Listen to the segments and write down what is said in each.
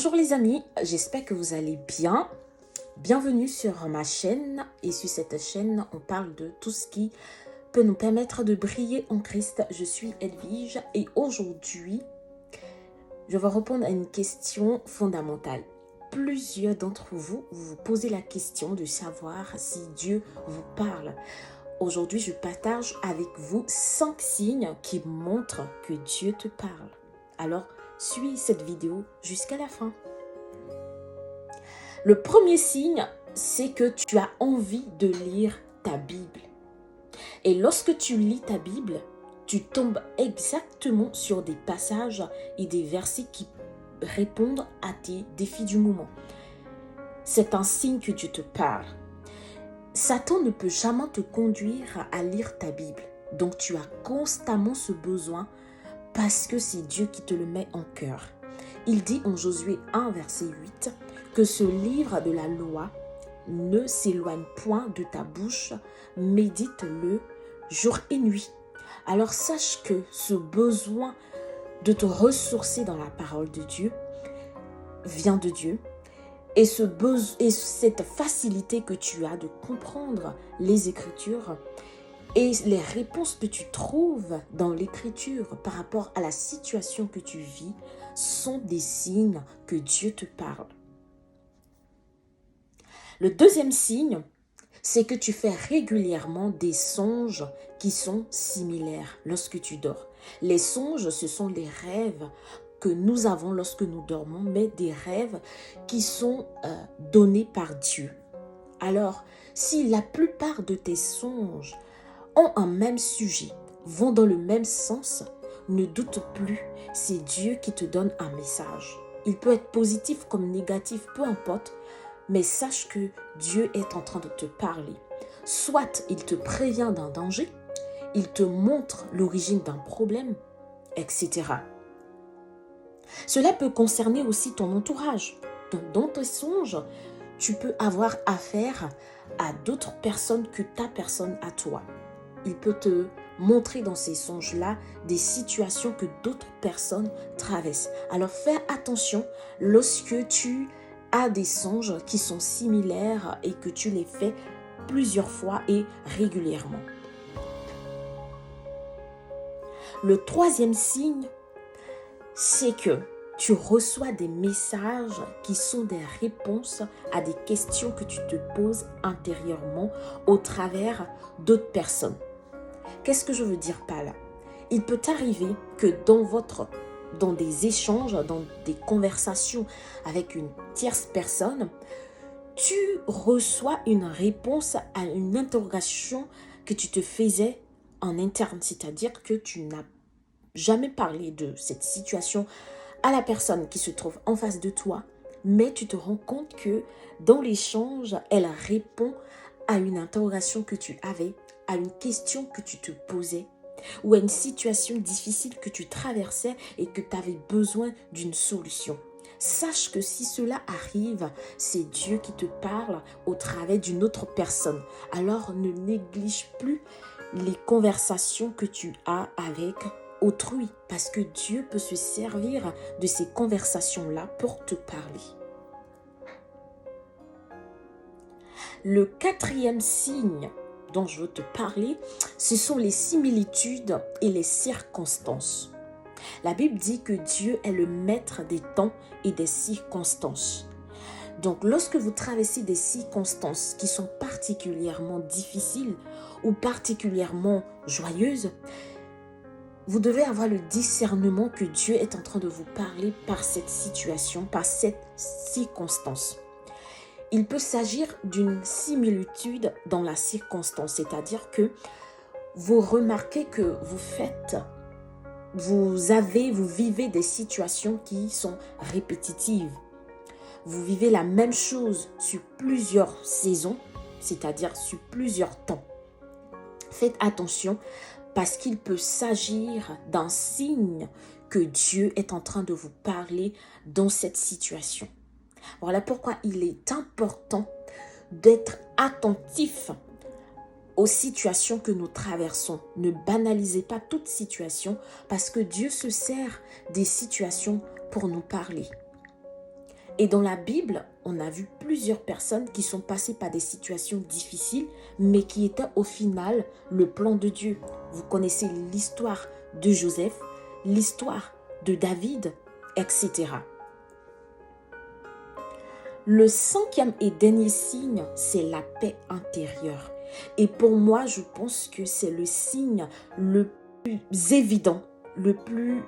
Bonjour les amis, j'espère que vous allez bien. Bienvenue sur ma chaîne et sur cette chaîne, on parle de tout ce qui peut nous permettre de briller en Christ. Je suis Edwige et aujourd'hui, je vais répondre à une question fondamentale. Plusieurs d'entre vous vous posez la question de savoir si Dieu vous parle. Aujourd'hui, je partage avec vous 5 signes qui montrent que Dieu te parle. Alors, suis cette vidéo jusqu'à la fin. Le premier signe, c'est que tu as envie de lire ta Bible. Et lorsque tu lis ta Bible, tu tombes exactement sur des passages et des versets qui répondent à tes défis du moment. C'est un signe que Dieu te parle. Satan ne peut jamais te conduire à lire ta Bible. Donc tu as constamment ce besoin parce que c'est Dieu qui te le met en cœur. Il dit en Josué 1, verset 8, que ce livre de la loi ne s'éloigne point de ta bouche, médite-le jour et nuit. Alors sache que ce besoin de te ressourcer dans la parole de Dieu vient de Dieu. Et cette facilité que tu as de comprendre les Écritures et les réponses que tu trouves dans l'Écriture par rapport à la situation que tu vis sont des signes que Dieu te parle. Le deuxième signe, c'est que tu fais régulièrement des songes qui sont similaires lorsque tu dors. Les songes, ce sont les rêves que nous avons lorsque nous dormons, mais des rêves qui sont donnés par Dieu. Alors, si la plupart de tes songes ont un même sujet, vont dans le même sens, ne doute plus, c'est Dieu qui te donne un message. Il peut être positif comme négatif, peu importe, mais sache que Dieu est en train de te parler. Soit il te prévient d'un danger, il te montre l'origine d'un problème, etc. Cela peut concerner aussi ton entourage. Donc, dans tes songes, tu peux avoir affaire à d'autres personnes que ta personne à toi. Il peut te montrer dans ces songes-là des situations que d'autres personnes traversent. Alors, fais attention lorsque tu as des songes qui sont similaires et que tu les fais plusieurs fois et régulièrement. Le troisième signe, c'est que tu reçois des messages qui sont des réponses à des questions que tu te poses intérieurement au travers d'autres personnes. Qu'est-ce que je veux dire par là? Il peut arriver que dans des échanges, dans des conversations avec une tierce personne, tu reçois une réponse à une interrogation que tu te faisais en interne, c'est-à-dire que tu n'as jamais parlé de cette situation à la personne qui se trouve en face de toi, mais tu te rends compte que dans l'échange, elle répond à une interrogation que tu avais, à une question que tu te posais, ou à une situation difficile que tu traversais et que tu avais besoin d'une solution. Sache que si cela arrive, c'est Dieu qui te parle au travers d'une autre personne. Alors ne néglige plus les conversations que tu as avec autrui, parce que Dieu peut se servir de ces conversations-là pour te parler. Le quatrième signe dont je veux te parler, ce sont les similitudes et les circonstances. La Bible dit que Dieu est le maître des temps et des circonstances. Donc, lorsque vous traversez des circonstances qui sont particulièrement difficiles ou particulièrement joyeuses, vous devez avoir le discernement que Dieu est en train de vous parler par cette situation, par cette circonstance. Il peut s'agir d'une similitude dans la circonstance, c'est-à-dire que vous remarquez que vous vivez des situations qui sont répétitives. Vous vivez la même chose sur plusieurs saisons, c'est-à-dire sur plusieurs temps. Faites attention parce qu'il peut s'agir d'un signe que Dieu est en train de vous parler dans cette situation. Voilà pourquoi il est important d'être attentif aux situations que nous traversons. Ne banalisez pas toute situation parce que Dieu se sert des situations pour nous parler. Et dans la Bible, on a vu plusieurs personnes qui sont passées par des situations difficiles, mais qui étaient au final le plan de Dieu. Vous connaissez l'histoire de Joseph, l'histoire de David, etc. Le cinquième et dernier signe, c'est la paix intérieure. Et pour moi, je pense que c'est le signe le plus évident, le plus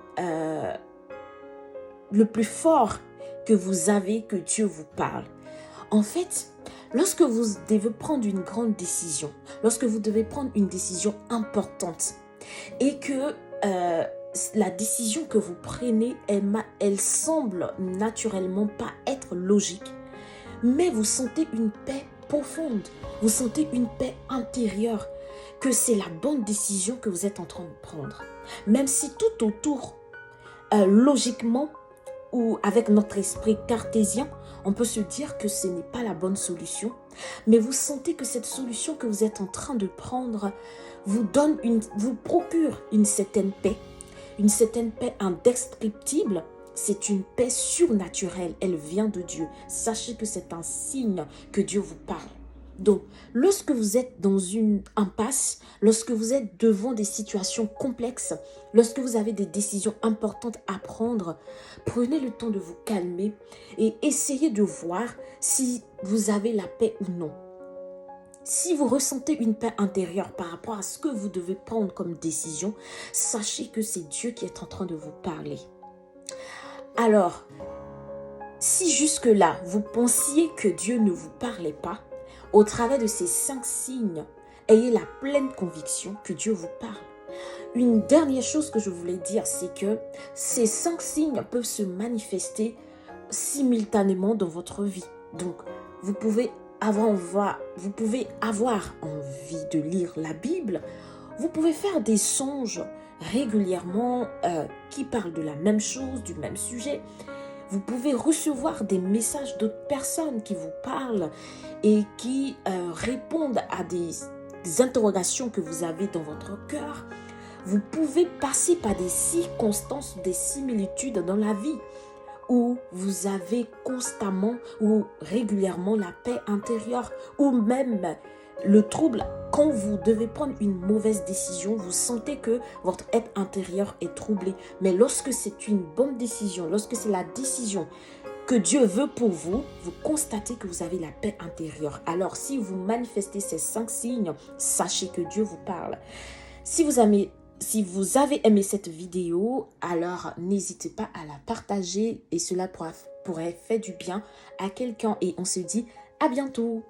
fort que vous avez, que Dieu vous parle. En fait, lorsque vous devez prendre une grande décision, lorsque vous devez prendre une décision importante et que la décision que vous prenez, elle semble naturellement pas être logique, mais vous sentez une paix profonde, vous sentez une paix intérieure, que c'est la bonne décision que vous êtes en train de prendre. Même si tout autour, logiquement, ou avec notre esprit cartésien, on peut se dire que ce n'est pas la bonne solution, mais vous sentez que cette solution que vous êtes en train de prendre vous procure une certaine paix indescriptible. C'est une paix surnaturelle, elle vient de Dieu. Sachez que c'est un signe que Dieu vous parle. Donc, lorsque vous êtes dans une impasse, lorsque vous êtes devant des situations complexes, lorsque vous avez des décisions importantes à prendre, prenez le temps de vous calmer et essayez de voir si vous avez la paix ou non. Si vous ressentez une paix intérieure par rapport à ce que vous devez prendre comme décision, sachez que c'est Dieu qui est en train de vous parler. Alors, si jusque-là, vous pensiez que Dieu ne vous parlait pas, au travers de ces 5 signes, ayez la pleine conviction que Dieu vous parle. Une dernière chose que je voulais dire, c'est que ces 5 signes peuvent se manifester simultanément dans votre vie. Donc, vous pouvez avoir envie de lire la Bible, vous pouvez faire des songes régulièrement qui parlent de la même chose, du même sujet. Vous pouvez recevoir des messages d'autres personnes qui vous parlent et qui répondent à des interrogations que vous avez dans votre cœur. Vous pouvez passer par des circonstances, des similitudes dans la vie où vous avez constamment ou régulièrement la paix intérieure ou même le trouble. Quand vous devez prendre une mauvaise décision, vous sentez que votre être intérieur est troublé. Mais lorsque c'est une bonne décision, lorsque c'est la décision que Dieu veut pour vous, vous constatez que vous avez la paix intérieure. Alors, si vous manifestez ces 5 signes, sachez que Dieu vous parle. Si vous avez aimé cette vidéo, alors n'hésitez pas à la partager et cela pourrait faire du bien à quelqu'un. Et on se dit à bientôt.